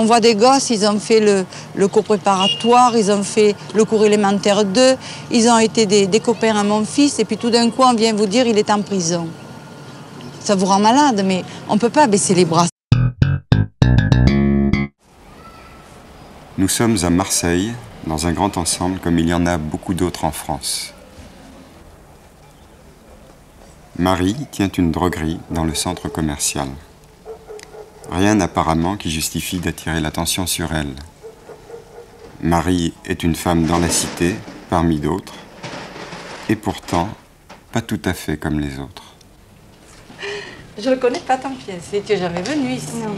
On voit des gosses, ils ont fait le cours préparatoire, ils ont fait le cours élémentaire 2, ils ont été des copains à mon fils, et puis tout d'un coup, on vient vous dire il est en prison. Ça vous rend malade, mais on ne peut pas baisser les bras. Nous sommes à Marseille, dans un grand ensemble comme il y en a beaucoup d'autres en France. Marie tient une droguerie dans le centre commercial. Rien apparemment qui justifie d'attirer l'attention sur elle. Marie est une femme dans la cité, parmi d'autres, et pourtant pas tout à fait comme les autres. Je ne le connais pas ton fils, tu n'es jamais venu ici. Non.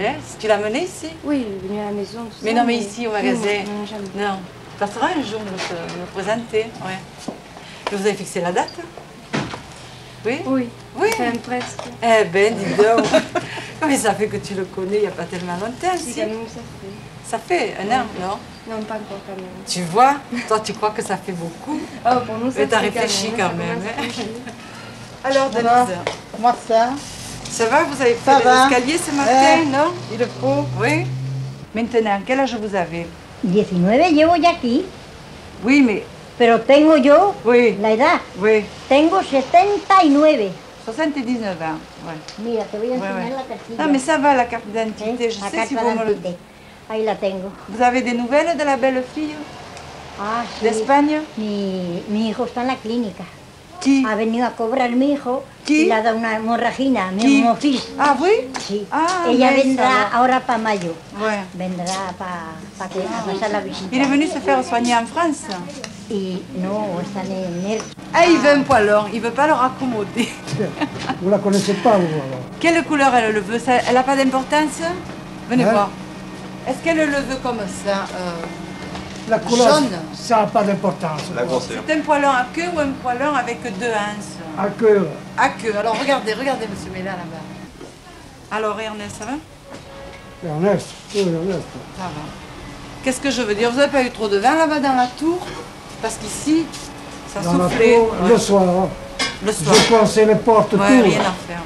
Hein? Tu l'as mené ici? Oui, il est venu à la maison. Mais non, mais ici au magasin? Non, jamais. Non. Tu passeras un jour me présenter. Ouais. Et vous avez fixé la date? Oui? Oui. Oui. Enfin, presque. Eh ben, dis donc. Mais ça fait que tu le connais il n'y a pas tellement longtemps, Si, si. quand même, ça fait. Ça fait un an, non? Non, pas encore quand même. Tu vois? Toi, tu crois que ça fait beaucoup? Oh, pour nous, ça Mais t'as fait réfléchi quand même. Ça commence à bouger. Alors, Denise, Moi, ça, ça va? Vous avez fait Ça les va. escaliers ce matin, non? il le faut. Oui. Maintenant, quel âge vous avez? 19 llevo ya aquí, Oui, mais... pero tengo yo Oui, la edad. oui. Tengo 79. 79 ans, ouais. Mira, te voy a enseñar ouais. la cartilla. Non, mais ça va, la carte d'identité. ¿Eh? Je La sais si carta vous me le... d'identité. Ahí la tengo. Vous avez des nouvelles de la belle fille Ah, sí. d'Espagne? Mi hijo está en la clínica. Qui? Ha venido a cobrar mi hijo ¿Qui? y le ha dado una hemorragina, mi ¿Qui? hemofis. Ah, oui? Sí. Ah, Ella mince, vendrá alors. ahora para mayo. Ouais. Vendrá para pasar la visita. Il est venu se faire soigner en France. Y no, están en él. Ah, il veut un poilon, il veut pas le raccommoder. Vous la connaissez pas, vous, alors? Quelle couleur elle le veut? Elle n'a pas d'importance? Venez Hein? voir. Est-ce qu'elle le veut comme ça? La couleur, Jaune. ça n'a pas d'importance. C'est un poilon à queue ou un poilon avec deux anses? À cœur. À queue. Alors regardez, monsieur Mella là-bas. Alors Ernest, ça va? Ernest, oui, Ernest. Ça va. Qu'est-ce que je veux dire? Vous n'avez pas eu trop de vin là-bas dans la tour? Parce qu'ici, ça Dans la soufflait. tour, Ouais. le soir, Le soir. je pensais les portes Ouais, tout. rien à faire.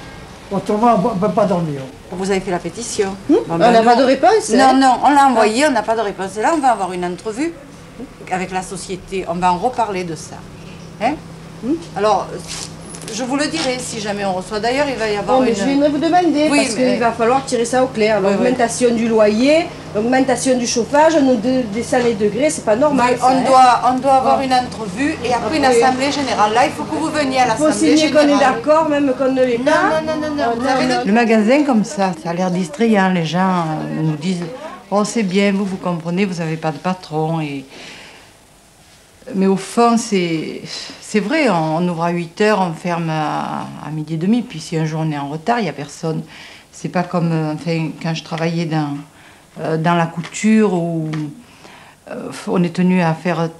Autrement, on ne peut pas dormir. Vous avez fait la pétition. On n'a pas de réponse. Non, non, on l'a envoyé, on n'a pas de réponse. Et là, on va avoir une entrevue avec la société. On va en reparler de ça. Hein? Alors, je vous le dirai si jamais on reçoit. D'ailleurs, il va y avoir Bon, mais une... je viendrai vous demander, Oui, parce mais- qu'il va falloir tirer ça au clair. Oui, L'augmentation du loyer, l'augmentation du chauffage, nous descendre les degrés, c'est pas normal. ça, on doit avoir une entrevue et après une assemblée générale. Là, il faut que vous veniez à Il faut l'assemblée signer qu'on est générale. d'accord, même qu'on ne l'est Non, pas. non, non, non, vous avez le magasin comme ça a l'air distrayant. Les gens nous disent « Oh, c'est bien, vous comprenez, vous n'avez pas de patron. » Mais au fond, c'est vrai, on ouvre à 8 h, on ferme à midi et demi. Puis si un jour on est en retard, il n'y a personne. C'est pas comme enfin, quand je travaillais dans la couture où on est tenu à faire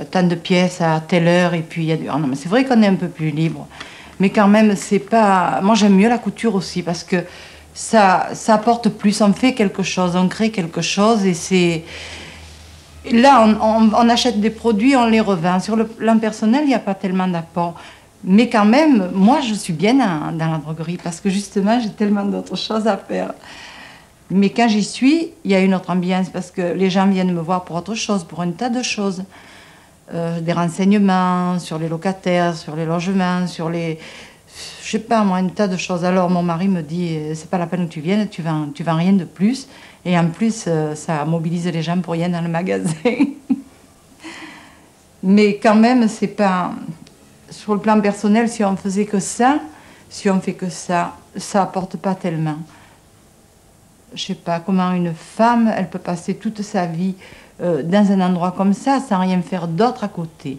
tant de pièces à telle heure. Et puis il y a du... non, mais c'est vrai qu'on est un peu plus libre. Mais quand même, c'est pas... Moi, j'aime mieux la couture aussi parce que ça apporte plus. On fait quelque chose, on crée quelque chose et c'est... Là, on achète des produits, on les revend. Sur le plan personnel, il n'y a pas tellement d'apport. Mais quand même, moi, je suis bien dans la droguerie parce que justement, j'ai tellement d'autres choses à faire. Mais quand j'y suis, il y a une autre ambiance parce que les gens viennent me voir pour autre chose, pour un tas de choses. Des renseignements sur les locataires, sur les logements, sur les... Je sais pas, moi, un tas de choses. Alors, mon mari me dit, c'est pas la peine que tu viennes, tu vends rien de plus. Et en plus, ça mobilise les gens pour rien dans le magasin. Mais quand même, c'est pas... Sur le plan personnel, si on faisait que ça, si on fait que ça apporte pas tellement. Je sais pas comment une femme, elle peut passer toute sa vie dans un endroit comme ça, sans rien faire d'autre à côté.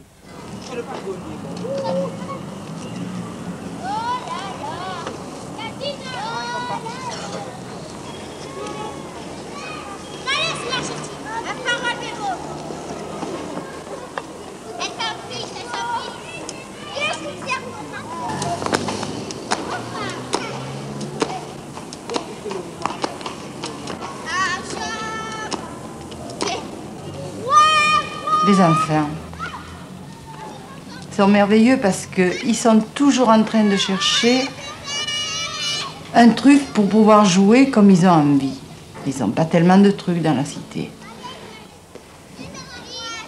Les enfants sont merveilleux parce qu'ils sont toujours en train de chercher un truc pour pouvoir jouer comme ils ont envie. Ils n'ont pas tellement de trucs dans la cité.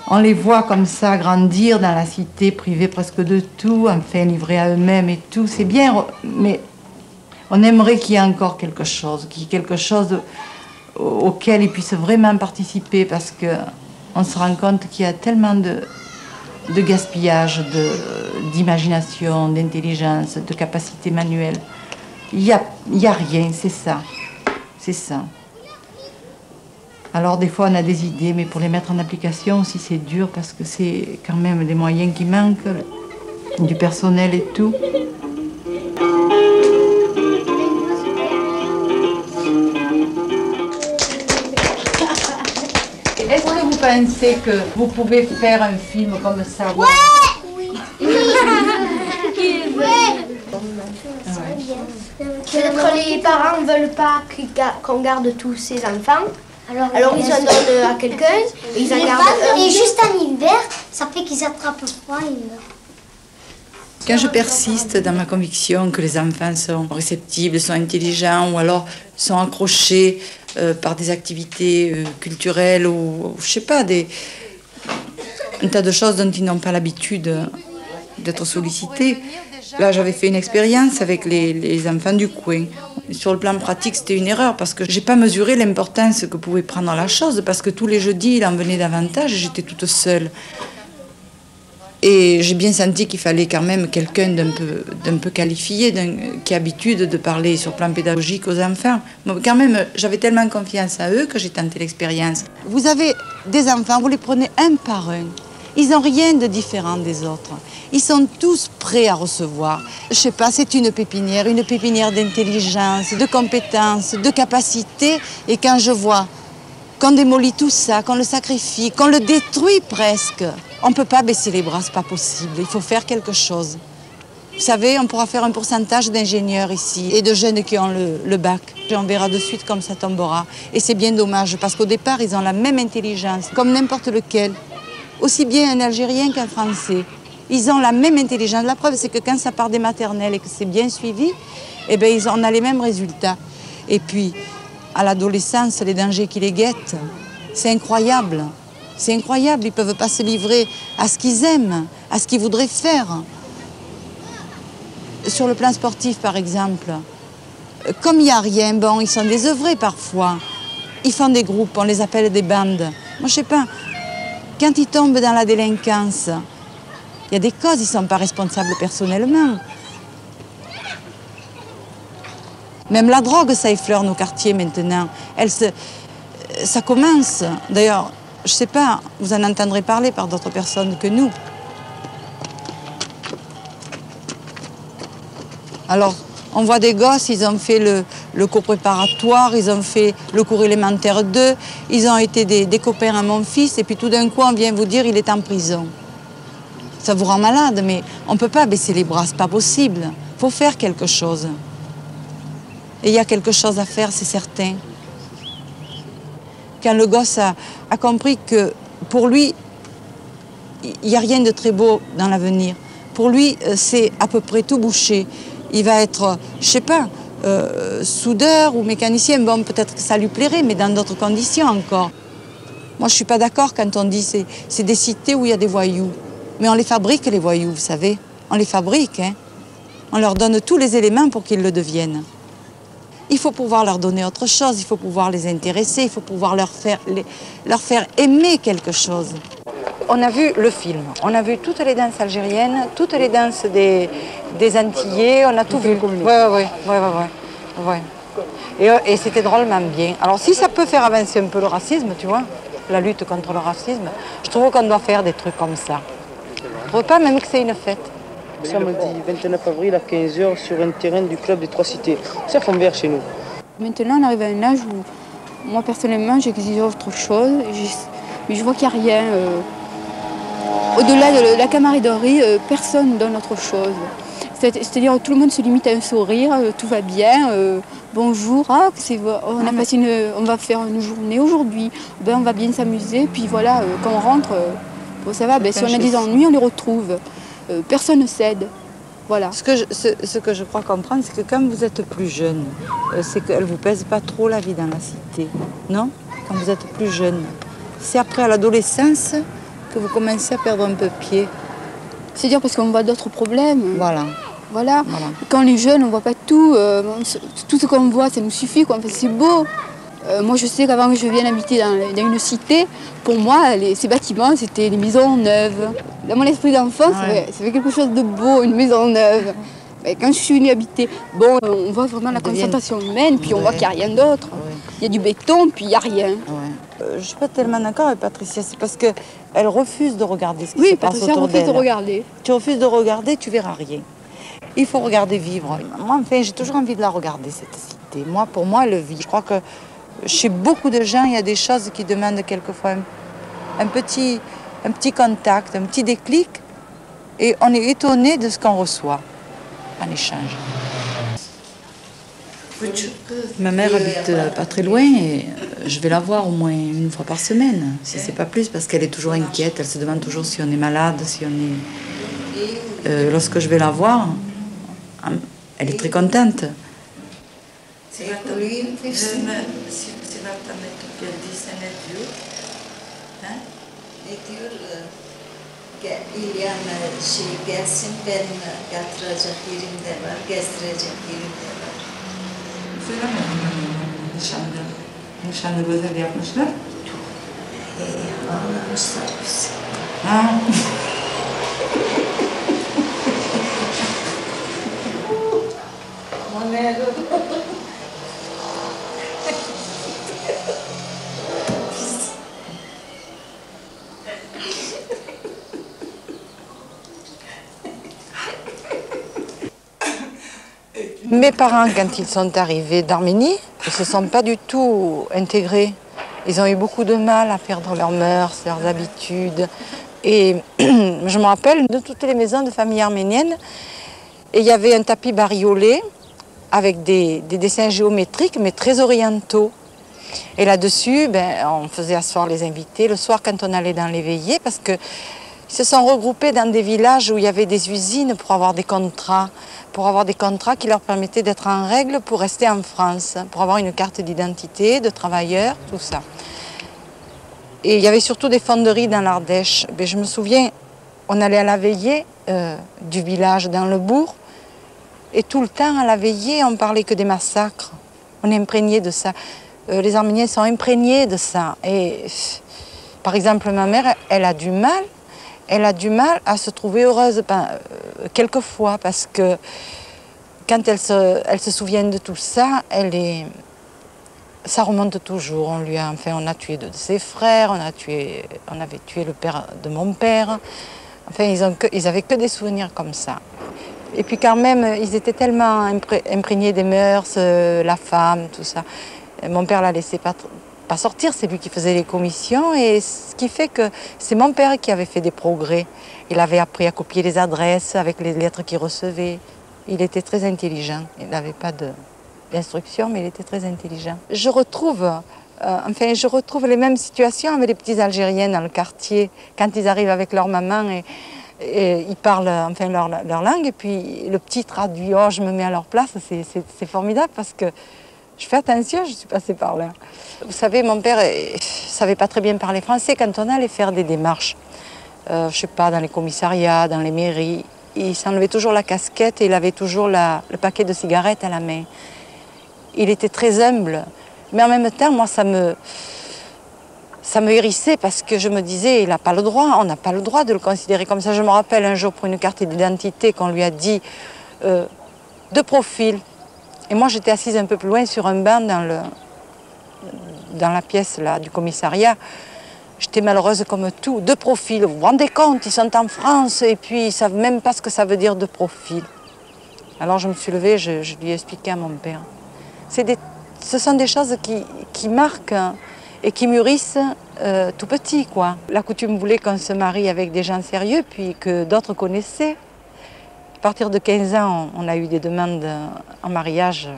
On les voit comme ça grandir dans la cité, privés presque de tout, enfin livrés à eux-mêmes et tout. C'est bien, mais on aimerait qu'il y ait encore quelque chose, auquel ils puissent vraiment participer, parce qu'on se rend compte qu'il y a tellement de gaspillage, d'imagination, d'intelligence, de capacité manuelle. Il y a rien, c'est ça. C'est ça. Alors des fois on a des idées, mais pour les mettre en application aussi c'est dur, parce que c'est quand même des moyens qui manquent, du personnel et tout. Est-ce que vous pensez que vous pouvez faire un film comme ça? Ouais. Oui. Peut-être les parents ne veulent pas qu'on garde tous ces enfants. Alors ils en donnent à quelqu'un et ils en gardent un. Et juste en hiver, ça fait qu'ils attrapent froid et meurent. Quand je persiste dans ma conviction que les enfants sont réceptibles, sont intelligents, ou alors sont accrochés par des activités culturelles, ou je sais pas, un tas de choses dont ils n'ont pas l'habitude d'être sollicités. Là, j'avais fait une expérience avec les enfants du coin. Sur le plan pratique, c'était une erreur, parce que j'ai pas mesuré l'importance que pouvait prendre la chose, parce que tous les jeudis, il en venait davantage et j'étais toute seule. Et j'ai bien senti qu'il fallait quand même quelqu'un d'un peu qualifié, qui a l'habitude de parler sur le plan pédagogique aux enfants. Mais quand même, j'avais tellement confiance à eux que j'ai tenté l'expérience. Vous avez des enfants, vous les prenez un par un. Ils n'ont rien de différent des autres. Ils sont tous prêts à recevoir. Je sais pas, c'est une pépinière d'intelligence, de compétences, de capacité. Et quand je vois qu'on démolit tout ça, qu'on le sacrifie, qu'on le détruit presque, on ne peut pas baisser les bras, c'est pas possible. Il faut faire quelque chose. Vous savez, on pourra faire un pourcentage d'ingénieurs ici et de jeunes qui ont le bac. Et on verra de suite comme ça tombera. Et c'est bien dommage, parce qu'au départ, ils ont la même intelligence, comme n'importe lequel. Aussi bien un Algérien qu'un Français. Ils ont la même intelligence. La preuve, c'est que quand ça part des maternelles et que c'est bien suivi, eh bien, on a les mêmes résultats. Et puis, à l'adolescence, les dangers qui les guettent, c'est incroyable. C'est incroyable. Ils ne peuvent pas se livrer à ce qu'ils aiment, à ce qu'ils voudraient faire. Sur le plan sportif, par exemple, comme il n'y a rien, bon, ils sont désœuvrés parfois. Ils font des groupes, on les appelle des bandes. Moi, je ne sais pas. Quand ils tombent dans la délinquance, il y a des causes, ils ne sont pas responsables personnellement. Même la drogue, ça effleure nos quartiers maintenant. Ça commence. D'ailleurs, je ne sais pas, vous en entendrez parler par d'autres personnes que nous. Alors, on voit des gosses, ils ont fait le cours préparatoire, ils ont fait le cours élémentaire 2, ils ont été des copains à mon fils, et puis tout d'un coup, on vient vous dire il est en prison. Ça vous rend malade, mais on ne peut pas baisser les bras, c'est pas possible. Il faut faire quelque chose. Et il y a quelque chose à faire, c'est certain. Quand le gosse a compris que pour lui, il n'y a rien de très beau dans l'avenir. Pour lui, c'est à peu près tout bouché. Il va être, je ne sais pas, soudeur ou mécanicien. Bon, peut-être que ça lui plairait, mais dans d'autres conditions encore. Moi, je ne suis pas d'accord quand on dit que c'est des cités où il y a des voyous. Mais on les fabrique, les voyous, vous savez. On les fabrique, hein. On leur donne tous les éléments pour qu'ils le deviennent. Il faut pouvoir leur donner autre chose, il faut pouvoir les intéresser, il faut pouvoir leur faire aimer quelque chose. On a vu le film, on a vu toutes les danses algériennes, toutes les danses des Antillais, on a tout vu. Ouais. Et c'était drôlement bien. Alors si ça peut faire avancer un peu le racisme, tu vois, la lutte contre le racisme, je trouve qu'on doit faire des trucs comme ça. Je ne trouve pas même que c'est une fête. Samedi 29 avril à 15h sur un terrain du club des Trois Cités. C'est fond vert chez nous. Maintenant, on arrive à un âge où, moi personnellement, j'exige autre chose, mais je vois qu'il n'y a rien. Au-delà de la camaraderie, personne ne donne autre chose. C'est-à-dire que tout le monde se limite à un sourire, tout va bien, bonjour, on va faire une journée aujourd'hui, on va bien s'amuser, puis voilà, quand on rentre, ça va, si on a des ennuis, on les retrouve. Personne ne cède. Voilà. Ce que je crois comprendre, c'est que quand vous êtes plus jeune, c'est qu'elle ne vous pèse pas trop la vie dans la cité, non? Quand vous êtes plus jeune. C'est après à l'adolescence que vous commencez à perdre un peu pied. C'est-à-dire parce qu'on voit d'autres problèmes. Voilà. Voilà. Quand on est jeune, on ne voit pas tout. Tout ce qu'on voit, ça nous suffit, quoi. Enfin, c'est beau. Moi, je sais qu'avant que je vienne habiter dans une cité, pour moi, ces bâtiments, c'était des maisons neuves. Dans mon esprit d'enfant, ça fait quelque chose de beau, une maison neuve. Mais quand je suis venue habiter, bon, on voit vraiment la concentration humaine, puis on voit qu'il n'y a rien d'autre. Il y a du béton, puis il n'y a rien. Je ne suis pas tellement d'accord avec Patricia, c'est parce qu'elle refuse de regarder ce qui se passe autour d'elle. Oui, Patricia refuse de regarder. Tu refuses de regarder, tu verras rien. Il faut regarder vivre. Moi, enfin, j'ai toujours envie de la regarder, cette cité. Moi, pour moi, elle vit. Je crois que chez beaucoup de gens, il y a des choses qui demandent quelquefois un petit contact, un petit déclic, et on est étonné de ce qu'on reçoit en échange. Ma mère habite pas très loin et je vais la voir au moins une fois par semaine, si c'est pas plus, parce qu'elle est toujours inquiète, elle se demande toujours si on est malade, si on est... lorsque je vais la voir, elle est très contente. Nişanlımıza yapmışlar. Ağlamışlar biz. Ha. Mes parents, quand ils sont arrivés d'Arménie, ils ne se sont pas du tout intégrés. Ils ont eu beaucoup de mal à perdre leurs mœurs, leurs habitudes. Et je me rappelle de toutes les maisons de famille arménienne, et il y avait un tapis bariolé avec des dessins géométriques, mais très orientaux. Et là-dessus, on faisait asseoir les invités le soir quand on allait dans les veillées, parce qu'ils se sont regroupés dans des villages où il y avait des usines pour avoir des contrats qui leur permettaient d'être en règle pour rester en France, pour avoir une carte d'identité, de travailleur, tout ça. Et il y avait surtout des fonderies dans l'Ardèche. Je me souviens, on allait à la veillée du village dans le bourg, et tout le temps à la veillée, on parlait que des massacres. On est imprégné de ça. Les Arméniens sont imprégnés de ça. Et par exemple, ma mère, elle a du mal à se trouver heureuse quelquefois, parce que quand elle se souvient de tout ça, ça remonte toujours. On a tué deux de ses frères, on avait tué le père de mon père. Enfin, ils avaient que des souvenirs comme ça. Et puis quand même, ils étaient tellement imprégnés des mœurs, la femme, tout ça. Mon père la laissait pas sortir, c'est lui qui faisait les commissions, et ce qui fait que c'est mon père qui avait fait des progrès. Il avait appris à copier les adresses avec les lettres qu'il recevait. Il était très intelligent. Il n'avait pas d'instruction, mais il était très intelligent. Je retrouve les mêmes situations avec les petits Algériens dans le quartier, quand ils arrivent avec leur maman et ils parlent leur langue, et puis le petit traduit. Oh, je me mets à leur place, c'est formidable, parce que je fais attention, je suis passée par là. Vous savez, mon père ne savait pas très bien parler français. Quand on allait faire des démarches, je ne sais pas, dans les commissariats, dans les mairies, il s'enlevait toujours la casquette et il avait toujours le paquet de cigarettes à la main. Il était très humble. Mais en même temps, moi, ça me hérissait, parce que je me disais, il n'a pas le droit, on n'a pas le droit de le considérer comme ça. Je me rappelle un jour, pour une carte d'identité, qu'on lui a dit de profil. Et moi, j'étais assise un peu plus loin sur un banc dans la pièce là, du commissariat. J'étais malheureuse comme tout. De profil, vous vous rendez compte, ils sont en France et puis ils ne savent même pas ce que ça veut dire de profil. Alors je me suis levée, je lui ai expliqué à mon père. Ce sont des choses qui marquent et qui mûrissent tout petit, quoi. La coutume voulait qu'on se marie avec des gens sérieux, puis que d'autres connaissaient. À partir de 15 ans, on a eu des demandes en mariage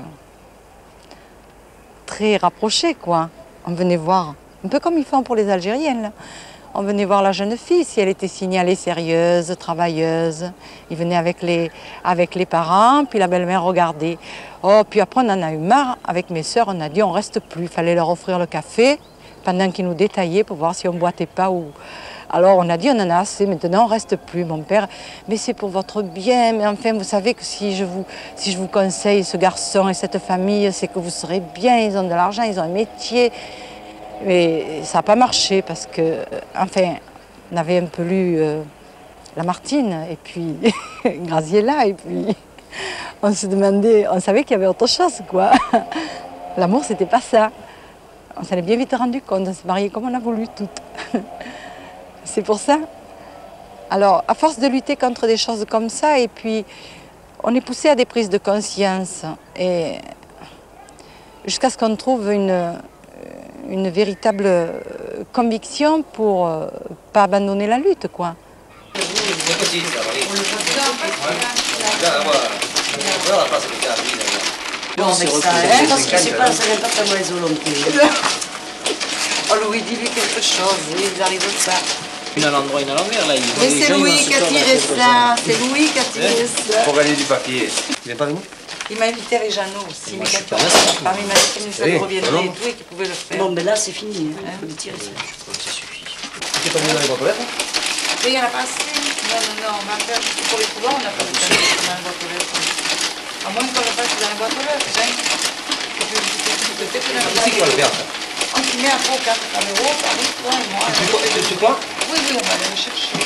très rapprochées, quoi. On venait voir, un peu comme ils font pour les Algériennes, là. On venait voir la jeune fille, si elle était signalée sérieuse, travailleuse. Ils venaient avec les parents, puis la belle-mère regardait. Oh, puis après on en a eu marre, avec mes sœurs, on a dit on reste plus. Il fallait leur offrir le café pendant qu'ils nous détaillaient pour voir si on boitait pas ou... Alors on a dit on en a assez, maintenant on reste plus. Mon père, mais c'est pour votre bien, mais enfin vous savez que si je vous conseille ce garçon et cette famille, c'est que vous serez bien, ils ont de l'argent, ils ont un métier. Mais ça n'a pas marché parce que, enfin, on avait un peu lu Lamartine et puis Graziella et puis on se demandait, on savait qu'il y avait autre chose, quoi. L'amour, c'était pas ça. On s'en est bien vite rendu compte, on s'est mariés comme on a voulu toutes. C'est pour ça. Alors, à force de lutter contre des choses comme ça, et puis on est poussé à des prises de conscience, et jusqu'à ce qu'on trouve une véritable conviction pour pas abandonner la lutte, quoi. Non, mais ça, parce que c'est pas n'importe quoi les Olympiques. Oh, Louis, dis-lui quelque chose, ils n'arrivent pas. Une à l'endroit, une à l'envers, là. Mais c'est Louis qui a tiré ça, c'est Louis qui a tiré ça. Pour gagner du papier. Il n'est pas venu? Il m'a invité avec Jeannot aussi, mais quelqu'un parmi ma famille, ça reviendrait et tout, et qui pouvait le faire. Bon, mais là, c'est fini, il faut le tirer ça. Je crois que ça suffit. Tu n'es pas venu dans les boîtes aux lettres? Mais il y en a pas assez. Non, on va faire juste pour les pouvoirs, on n'a pas le temps de mettre dans les boîtes aux lettres. À moins qu'on le fasse dans les boîtes aux lettres, hein. Ici qui va le faire, ça. On s'y met à 3 ou 4 euros, Paris, toi et moi. Tu crois? Oui, on va aller le chercher.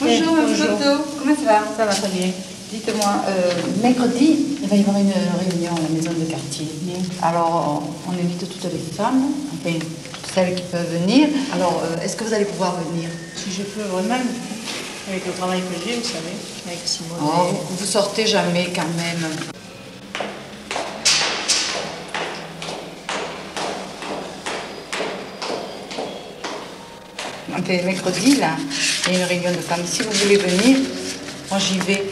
Bonjour, Mme Soto. Comment ça va? Ça va très bien. Dites-moi, mercredi, il va y avoir une réunion à la maison de quartier. Alors, on invite toutes les femmes, enfin, toutes celles qui peuvent venir. Alors, est-ce que vous allez pouvoir venir? Si je peux vraiment, avec le travail que j'ai, vous savez, avec Simone. Oh, vous sortez jamais quand même. Enfin, mercredi, là, il y a une réunion de femmes. Si vous voulez venir, moi j'y vais.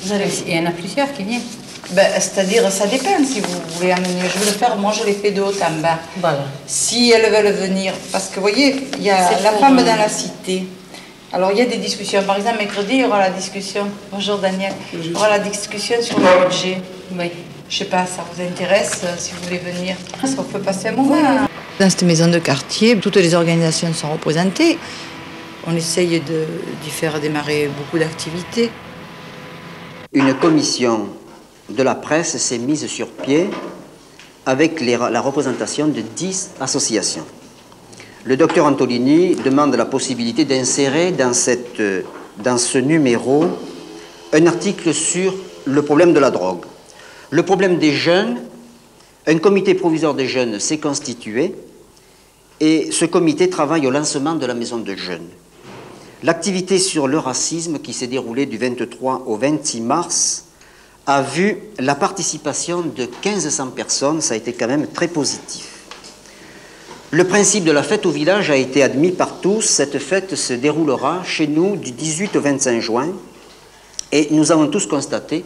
Vous allez... Il y en a plusieurs qui viennent. Ben, c'est-à-dire, ça dépend si vous voulez amener. Je veux le faire, moi je l'ai fait de haut en bas. Voilà. Si elles veulent venir, parce que vous voyez, il y a la femme dans la cité. Alors il y a des discussions. Par exemple, mercredi, il y aura la discussion. Bonjour Daniel. Il y aura la discussion sur le budget. Oui. Je sais pas, ça vous intéresse si vous voulez venir. Ça peut passer un moment. Dans cette maison de quartier, toutes les organisations sont représentées. On essaye d'y faire démarrer beaucoup d'activités. Une commission de la presse s'est mise sur pied avec la représentation de 10 associations. Le docteur Antolini demande la possibilité d'insérer dans ce numéro un article sur le problème de la drogue. Le problème des jeunes, un comité provisoire des jeunes s'est constitué et ce comité travaille au lancement de la maison de jeunes. L'activité sur le racisme qui s'est déroulée du 23 au 26 mars a vu la participation de 1500 personnes, ça a été quand même très positif. Le principe de la fête au village a été admis par tous. Cette fête se déroulera chez nous du 18 au 25 juin et nous avons tous constaté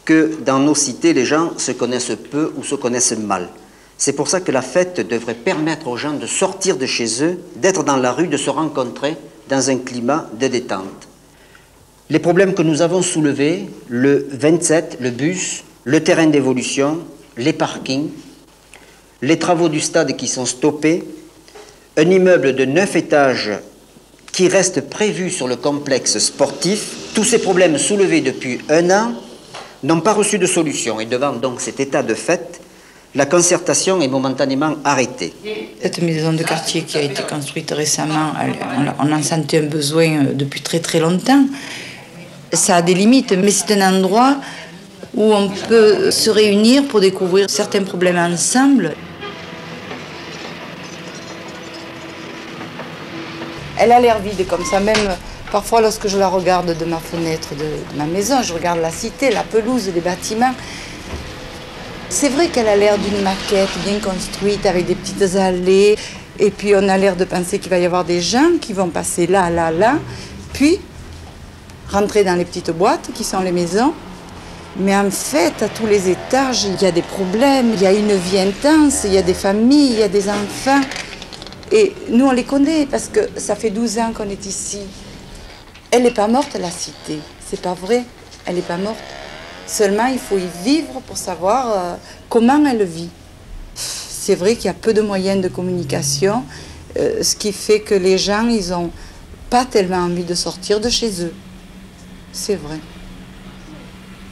que dans nos cités, les gens se connaissent peu ou se connaissent mal. C'est pour ça que la fête devrait permettre aux gens de sortir de chez eux, d'être dans la rue, de se rencontrer dans un climat de détente. Les problèmes que nous avons soulevés, le 27, le bus, le terrain d'évolution, les parkings, les travaux du stade qui sont stoppés, un immeuble de 9 étages qui reste prévu sur le complexe sportif, tous ces problèmes soulevés depuis 1 an n'ont pas reçu de solution. Et devant donc cet état de fait, la concertation est momentanément arrêtée. Cette maison de quartier qui a été construite récemment, on en sentait un besoin depuis très très longtemps. Ça a des limites, mais c'est un endroit où on peut se réunir pour découvrir certains problèmes ensemble. Elle a l'air vide comme ça, même parfois lorsque je la regarde de ma fenêtre de ma maison, je regarde la cité, la pelouse, les bâtiments. C'est vrai qu'elle a l'air d'une maquette bien construite avec des petites allées. Et puis on a l'air de penser qu'il va y avoir des gens qui vont passer là, là, là. Puis rentrer dans les petites boîtes qui sont les maisons. Mais en fait, à tous les étages, il y a des problèmes, il y a une vie intense, il y a des familles, il y a des enfants. Et nous, on les connaît parce que ça fait 12 ans qu'on est ici. Elle n'est pas morte, la cité. C'est pas vrai, elle n'est pas morte. Seulement, il faut y vivre pour savoir comment elle vit. C'est vrai qu'il y a peu de moyens de communication, ce qui fait que les gens, ils n'ont pas tellement envie de sortir de chez eux. C'est vrai.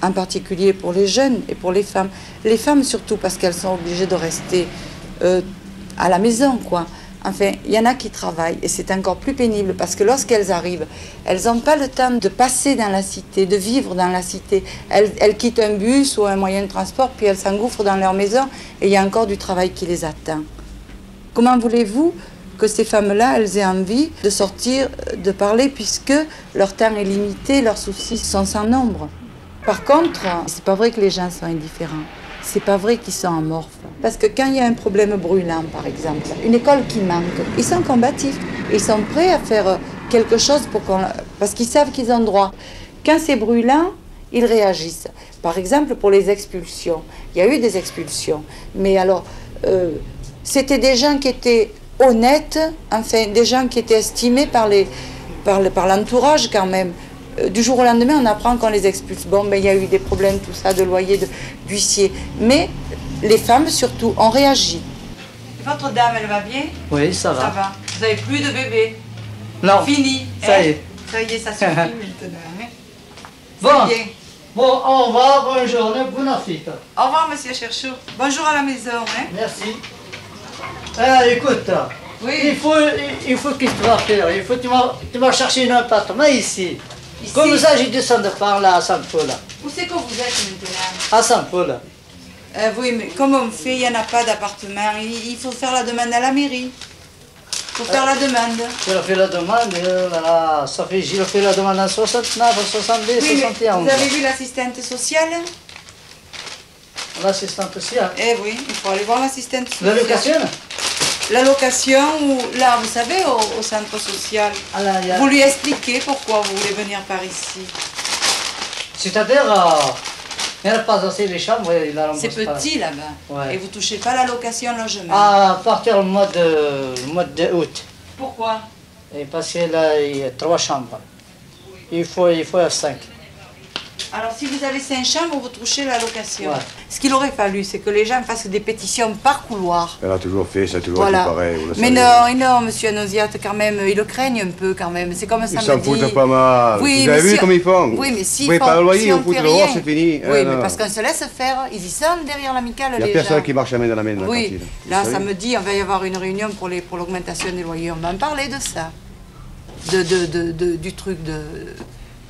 En particulier pour les jeunes et pour les femmes. Les femmes surtout parce qu'elles sont obligées de rester à la maison, quoi. Enfin, il y en a qui travaillent et c'est encore plus pénible parce que lorsqu'elles arrivent, elles n'ont pas le temps de passer dans la cité, de vivre dans la cité. Elles quittent un bus ou un moyen de transport, puis elles s'engouffrent dans leur maison et il y a encore du travail qui les attend. Comment voulez-vous que ces femmes-là, elles aient envie de sortir, de parler, puisque leur temps est limité, leurs soucis sont sans nombre? Par contre, c'est pas vrai que les gens sont indifférents. C'est pas vrai qu'ils sont amorphes. Parce que quand il y a un problème brûlant, par exemple, une école qui manque, ils sont combatifs. Ils sont prêts à faire quelque chose parce qu'ils savent qu'ils ont droit. Quand c'est brûlant, ils réagissent. Par exemple, pour les expulsions. Il y a eu des expulsions. Mais alors, c'était des gens qui étaient honnêtes, enfin, des gens qui étaient estimés par l'entourage quand même. Du jour au lendemain, on apprend qu'on les expulse. Bon, mais il y a eu des problèmes, tout ça, de loyer, d'huissier. Mais les femmes, surtout, ont réagi. Votre dame, elle va bien? Oui, ça va. Ça va. Vous n'avez plus de bébé? Non. Fini. Ça y est. Ça y est, ça suffit maintenant. Hein? Bon. Bien. Bon, au revoir, bonne journée, bonne affaire. Au revoir, monsieur Cherchou. Bonjour à la maison. Hein? Merci. Écoute, oui. il faut que tu vas faire. Tu vas chercher un appartement ici. Ici. Comme ça, je descends de par là à Saint-Paul. Où c'est que vous êtes maintenant? À Saint-Paul. Oui, mais comme on fait, il n'y en a pas d'appartement. Il faut faire la demande à la mairie. Il faut faire la demande. Tu as fait la demande, j'ai fait la demande en 69, 70, oui, 71. Vous avez vu l'assistante sociale? L'assistante sociale? Eh oui, il faut aller voir l'assistante sociale. L'allocation? L'allocation, ou là, vous savez, au centre social. Vous lui expliquez pourquoi vous voulez venir par ici. C'est-à-dire, il n'y a pas assez les chambres. C'est petit là-bas. Ouais. Et vous ne touchez pas l'allocation logement. À partir du mois de août. Pourquoi? Parce qu'il y a 3 chambres. Il faut 5. Alors, si vous avez 5 chambres, vous touchez l'allocation. Ouais. Ce qu'il aurait fallu, c'est que les gens fassent des pétitions par couloir. Elle a toujours fait, ça a toujours été pareil. Mais non, monsieur Nosiat, quand même, ils le craignent un peu, quand même. C'est comme ça me dit. Ils s'en foutent pas mal. Oui, vous avez vu comme ils font? Oui, mais si vous pouvez pas le loyer, vous foutez dehors, c'est fini. Oui, mais parce qu'on se laisse faire. Ils y sont derrière l'amicale, les gens. Il n'y a personne qui marche la main dans la main dans la cantine. Oui, là, samedi, on va y avoir une réunion pour l'augmentation des loyers. On va en parler de ça. Du truc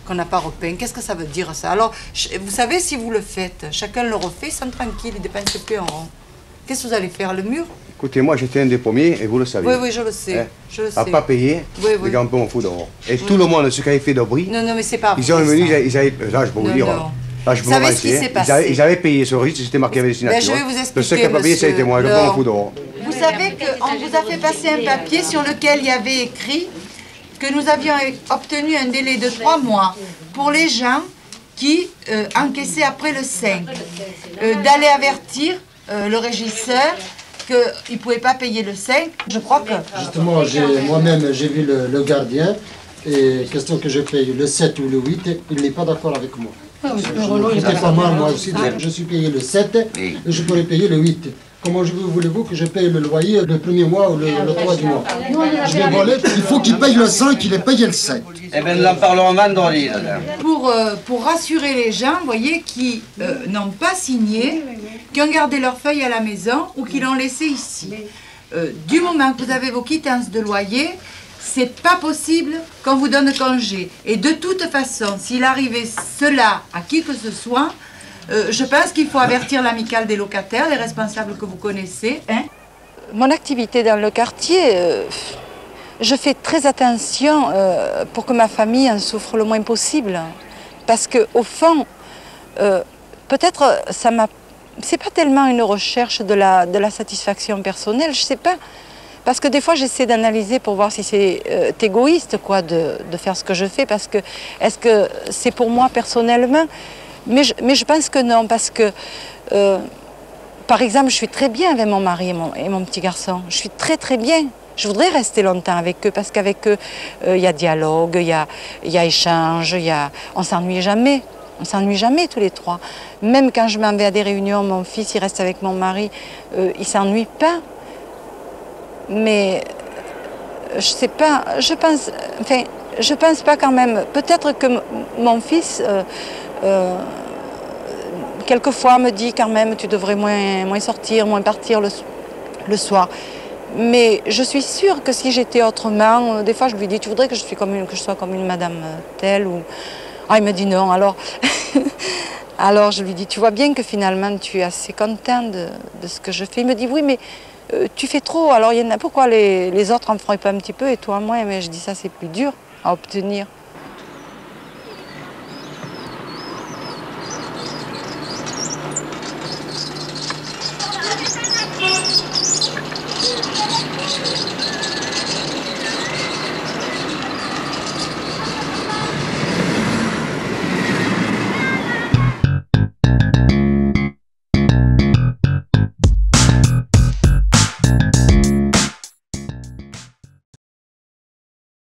qu'on n'a pas repeint. Qu'est-ce que ça veut dire, ça? Alors, vous savez, si vous le faites, chacun le refait, ils sont tranquilles, ils ne dépensent plus un rond. Qu'est-ce que vous allez faire, le mur? Écoutez, moi, j'étais un des premiers, et vous le savez. Oui, je le sais. Hein? Je le sais. À pas payer, les gampons on fout dehors. Et tout le monde, ce qui avait fait de bruit, non, mais c'est pas ils ont venu, ils avaient... Là, je peux vous dire... Non. Là, je peux vous savez ce qui s'est passé? Ils avaient payé ce registre, c'était marqué avec les signatures. Je vais vous expliquer, le seul qui n'a pas payé, ça a été moi, le gampon on fout dehors. Vous savez qu'on vous a fait passer un papier sur lequel il y avait écrit que nous avions obtenu un délai de 3 mois pour les gens qui encaissaient après le 5, d'aller avertir le régisseur qu'il ne pouvait pas payer le 5. Je crois que... Justement, moi-même, j'ai vu le gardien, et question que je paye le 7 ou le 8, il n'est pas d'accord avec moi. C'était pas mal, moi aussi. Je suis payé le 7 et je pourrais payer le 8. Comment voulez-vous que je paye le loyer le premier mois ou le 3 du mois? Je vais voler. Il faut qu'il paye le 5, il est payé le 7. Eh bien, nous en parlerons vendredi. Pour rassurer les gens, vous voyez, qui n'ont pas signé, qui ont gardé leurs feuilles à la maison ou qui l'ont laissé ici. Du moment que vous avez vos quittances de loyer, c'est pas possible qu'on vous donne congé. Et de toute façon, s'il arrivait cela à qui que ce soit, je pense qu'il faut avertir l'amicale des locataires, les responsables que vous connaissez. Hein. Mon activité dans le quartier, je fais très attention pour que ma famille en souffre le moins possible. Parce qu'au fond, peut-être ça m'a c'est pas tellement une recherche de la satisfaction personnelle, je sais pas. Parce que des fois, j'essaie d'analyser pour voir si c'est égoïste, quoi, de faire ce que je fais, parce que est-ce que c'est pour moi personnellement? Mais je pense que non, parce que, par exemple, je suis très bien avec mon mari et mon petit garçon. Je suis très très bien. Je voudrais rester longtemps avec eux, parce qu'avec eux, il y a dialogue, il y a échange, on s'ennuie jamais. On s'ennuie jamais tous les trois. Même quand je m'en vais à des réunions, mon fils, il reste avec mon mari, il s'ennuie pas. Mais je sais pas, je pense pas quand même. Peut-être que mon fils, quelquefois, me dit quand même, tu devrais moins sortir, moins partir le soir. Mais je suis sûre que si j'étais autrement, des fois je lui dis, tu voudrais que je sois comme une madame telle ou... Ah, il me dit non, alors... alors je lui dis, tu vois bien que finalement tu es assez content de ce que je fais. Il me dit, oui, mais tu fais trop, alors pourquoi les autres en feraient pas un petit peu et toi moins? Mais je dis, ça c'est plus dur à obtenir.